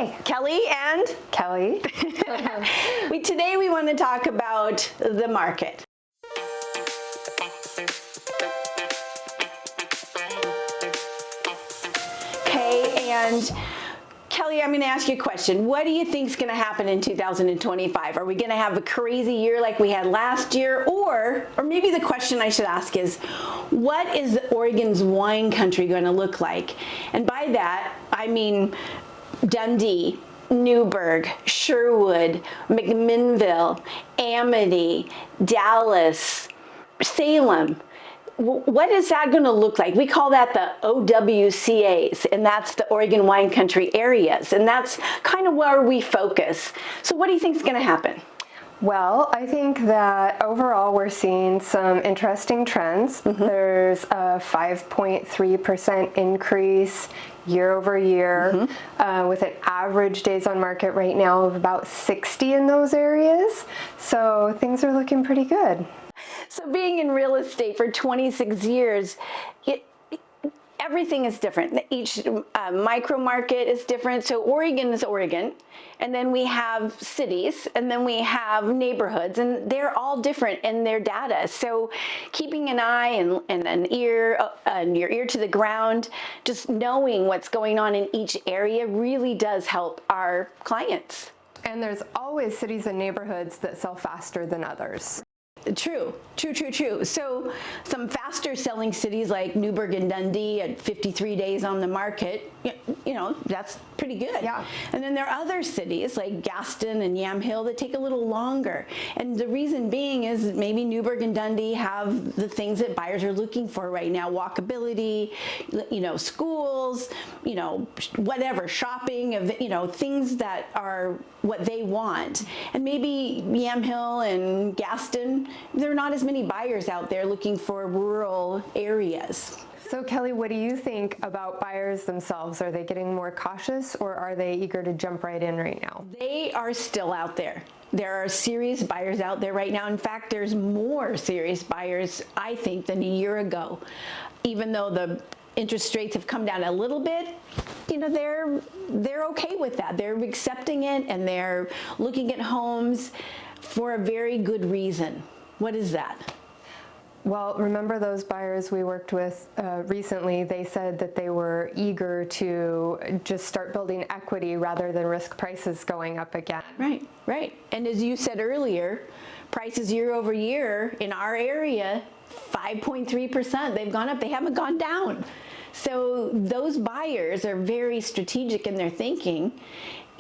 Hi. Kelly and Kelly. Today we want to talk about the market. Okay, and Kelly, I'm going to ask you a question. What do you think is going to happen in 2025? Are we going to have a crazy year like we had last year? Or maybe the question I should ask is, what is Oregon's wine country going to look like? And by that, I mean Dundee, Newburgh, Sherwood, McMinnville, Amity, Dallas, Salem. What is that going to look like? We call that the OWCAs, and that's the Oregon Wine Country areas, and that's kind of where we focus. So what do you think is going to happen? Well, I think that overall we're seeing some interesting trends. There's a 5.3% increase year over year, with an average days on market right now of about 60 in those areas. So things are looking pretty good. So being in real estate for 26 years, everything is different. Each micro market is different. So Oregon is Oregon, and then we have cities, and then we have neighborhoods, and they're all different in their data. So keeping an eye and an ear, and your ear to the ground, just knowing what's going on in each area really does help our clients. And there's always cities and neighborhoods that sell faster than others. True. So some faster selling cities like Newburgh and Dundee at 53 days on the market, you know, that's pretty good. Yeah. And then there are other cities like Gaston and Yamhill that take a little longer. And the reason being is maybe Newburgh and Dundee have the things that buyers are looking for right now: walkability, you know, schools, you know, whatever, shopping, you know, things that are what they want. And maybe Yamhill and Gaston, there are not as many buyers out there looking for rural areas. So Kelly, what do you think about buyers themselves? Are they getting more cautious, or are they eager to jump right in right now? They are still out there. There are serious buyers out there right now. In fact, there's more serious buyers, I think, than a year ago. Even though the interest rates have come down a little bit, you know, they're okay with that. They're accepting it, and they're looking at homes for a very good reason. What is that? Well, remember those buyers we worked with recently, they said that they were eager to just start building equity rather than risk prices going up again. Right. And as you said earlier, prices year over year in our area, 5.3%. They've gone up, they haven't gone down. So those buyers are very strategic in their thinking,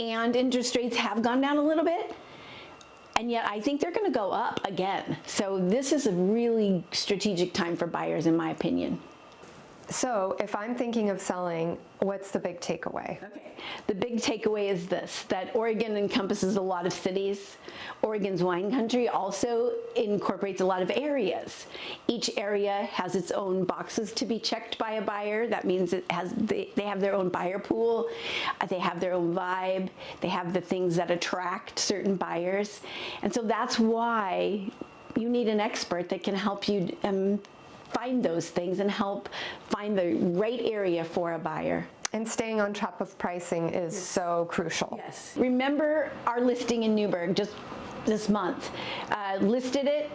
and interest rates have gone down a little bit. And yet I think they're going to go up again. So this is a really strategic time for buyers, in my opinion. So if I'm thinking of selling, what's the big takeaway? Okay. The big takeaway is this, that Oregon encompasses a lot of cities. Oregon's wine country also incorporates a lot of areas. Each area has its own boxes to be checked by a buyer. That means they have their own buyer pool. They have their own vibe. They have the things that attract certain buyers. And so that's why you need an expert that can help you find those things and help find the right area for a buyer. And staying on top of pricing is so crucial. Yes. Remember our listing in Newburgh just this month. Listed it.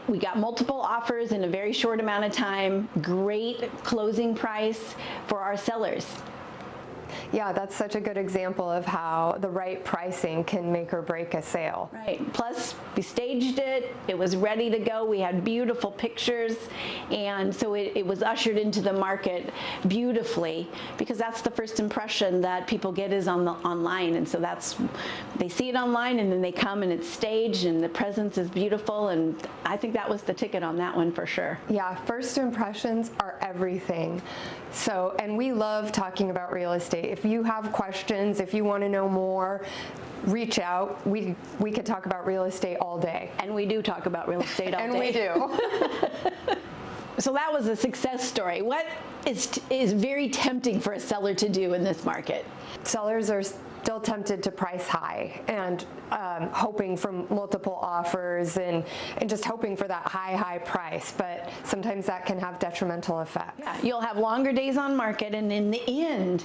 We got multiple offers in a very short amount of time. Great closing price for our sellers. Yeah, that's such a good example of how the right pricing can make or break a sale. Right. Plus, we staged it. It was ready to go. We had beautiful pictures, and so it was ushered into the market beautifully, because that's the first impression that people get is online, and so they see it online, and then they come and it's staged, and the presence is beautiful, and I think that was the ticket on that one for sure. Yeah, first impressions are everything. So, and we love talking about real estate. If you have questions, if you want to know more, reach out. We could talk about real estate all day. And we do talk about real estate all day. And we do. So that was a success story. What is very tempting for a seller to do in this market? Sellers are still tempted to price high and hoping for multiple offers and just hoping for that high price, but sometimes that can have detrimental effects. Yeah, you'll have longer days on market, and in the end,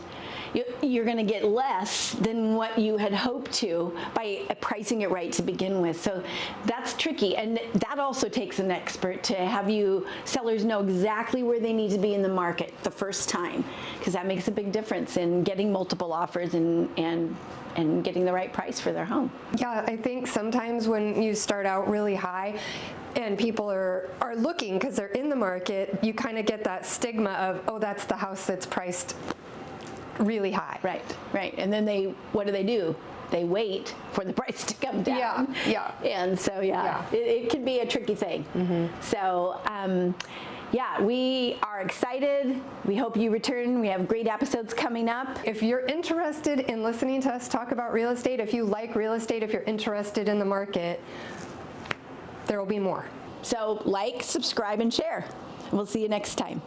you're going to get less than what you had hoped to by pricing it right to begin with. So that's tricky, and that also takes an expert to have you sellers know exactly where they need to be in the market the first time, because that makes a big difference in getting multiple offers and getting the right price for their home. Yeah, I think sometimes when you start out really high and people are looking because they're in the market, you kind of get that stigma of, oh, that's the house that's priced really high. Right. And then what do? They wait for the price to come down. Yeah. And so, it can be a tricky thing. So, we are excited. We hope you return. We have great episodes coming up. If you're interested in listening to us talk about real estate, if you like real estate, if you're interested in the market, there will be more. So subscribe, and share. We'll see you next time.